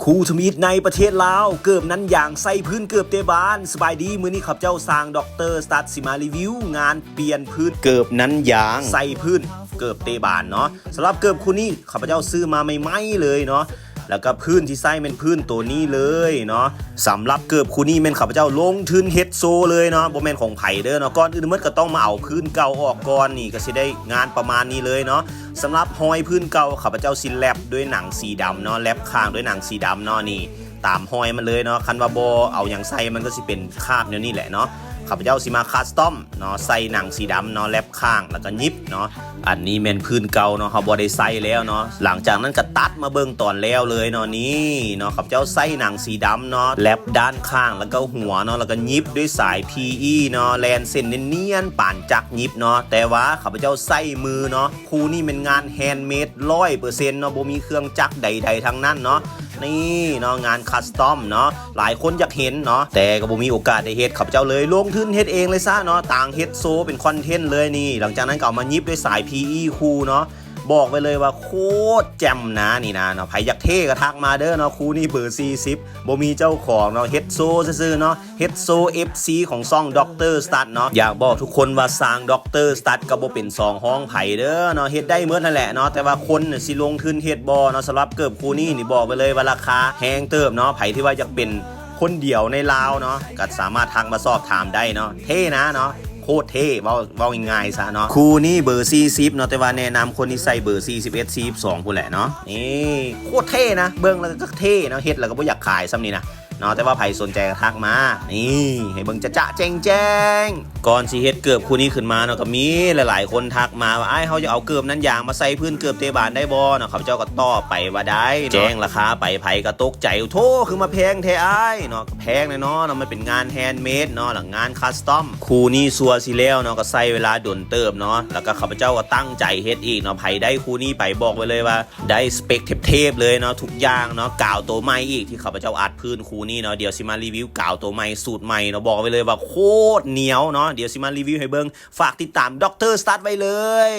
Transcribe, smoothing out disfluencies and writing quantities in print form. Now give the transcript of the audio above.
คู่ทมิตในประเทศลาวเกิบนั้นอย่างใส่พื้นเกิบเตบานสบายดีมื้อนี้ขับเจ้าสร้างดรสตัดสิมารีวิวงานเปลี่ยนพื้นเกิบนั้นอย่างใส่พื้นเกิบเตบานเนาะสำหรับเกิบคู่นี้ขับเจ้าซื้อมาใหม่ๆเลยเนาะแล้วก็พื้นที่ใส่เป็นพื้นตัวนี้เลยเนาะสำหรับเกิบคู่นี้แม่นข้าพเจ้าลงทุนเฮ็ดโซเลยเนาะบ่แม่นของไผเด้อเนาะก่อนอื่นมันก็ต้องมาเอาพื้นเก่าออกก่อนนี่ก็สิได้งานประมาณนี้เลยเนาะสำหรับหอยพื้นเก่าข้าพเจ้าสิแลบด้วยหนังสีดำเนาะแลบข้างด้วยหนังสีดำเนาะนี่ตามหอยมันเลยเนาะคันว่าบ่เอาอย่างใส่มันก็สิเป็นคราบเนี่ยนี่แหละเนาะข้าพเจ้าสิมาคัสตอมเนาะใส่หนังสีดำเนาะแลบข้างแล้วก็ยิบเนาะอันนี้แม่นพื้นเก่าเนาะเขาบ่ได้ใส่แล้วเนาะหลังจากนั้นก็ตัดมาเบิ่งตอนแล้วเลยเนาะนี่เนาะข้าพเจ้าใส่หนังสีดำเนาะแลบด้านข้างแล้วก็หัวเนาะแล้วก็ยิบด้วยสาย PE เนาะแลนเส้นเนียนๆป่านจักยิบเนาะแต่ว่าข้าพเจ้าใส่มือเนาะคู่นี้เป็นงานแฮนด์เมด 100% เนาะบ่มีเครื่องจักรใดๆทั้งนั้นเนาะนี่เนาะงานคัสตอมเนาะหลายคนอยากเห็นเนาะแต่ก็บ่มีโอกาสได้เฮ็ดข้าพเจ้าเลยลงทุนเฮ็ดเองเลยซะเนาะต่างเฮ็ดโซเป็นคอนเทนต์เลยนี่หลังจากนั้นก็เอามายิบด้วยสาย PE คู่เนาะบอกไปเลยว่าโคตรแจ่มนะนี่นะเนาะไผอยากเท่ก็ทักมาเด้อเนาะคู่นี้เบอร์40บ่มีเจ้าของเนาะเฮ็ดโซซื่อๆเนาะเฮ็ดโซ FC ของซ่องดรสตัดเนาะอยากบอกทุกคนว่าสร้างดรสตัดก็บ่เป็น2ห้องไผเด้อเนาะเฮ็ดได้เหมือนนั่นแหละเนาะแต่ว่าคนน่ะสิลงทุนเฮ็ดบ่เนาะสำหรับเกิบคู่นี้นี่บอกไปเลยว่าราคาแพงเติบเนาะไผที่ว่าอยากเป็นคนเดียวในลาวเนาะก็สามารถทักมาสอบถามได้เนาะเท่นะเนาะโคตรเท่เว้าง่ายๆซะเนาะคู่นี้เบอร์40เนาะแต่ว่าแนะนำคนที่ใส่เบอร์41 42พุ่นแหละเนาะนี่โคตรเท่นะเบิ่งแล้วก็เท่เนาะเฮ็ดแล้วก็บ่อยากขายซ้ำนี่นะเนาะแต่ว่าใครสนใจก็ทักมานี่ให้เบิ่งจะแจ้งก่อนสิเฮ็ดเกือบคู่นี้ขึ้นมาเนาะก็มีหลายๆคนทักมาว่าอ้ายเฮาจะเอาเกือบนั้นอย่างมาใส่พื้นเกือบเตบานได้บ่เนาะเขาเจ้าก็ตอบไปว่าได้แจ้งราคาไปไผก็ตกใจโธ่คือมาแพงแท้อ้ายเนาะแพงเลยเนาะมันเป็นงานแฮนด์เมดเนาะหลังงานคัสตอมคู่นี้ซัวสิแล้วเนาะก็ใส่เวลาดนเติบเนาะแล้วก็ข้าพเจ้าก็ตั้งใจเฮ็ดอีกเนาะไผได้คู่นี้ไปบอกไว้เลยว่าได้สเปคเทพๆเลยเนาะทุกอย่างเนาะกาวตัวใหม่อีกที่ข้าพเจ้าอัดพื้นคู่นี้เนาะเดี๋ยวสิมารีวิวกาวตัวใหม่สูตรใหม่เนาะบอกไว้เลยว่าโคตรเหนียวเนาะเดี๋ยวสิมารีวิวให้เบิ่งฝากติดตามดรสตัดไว้เลย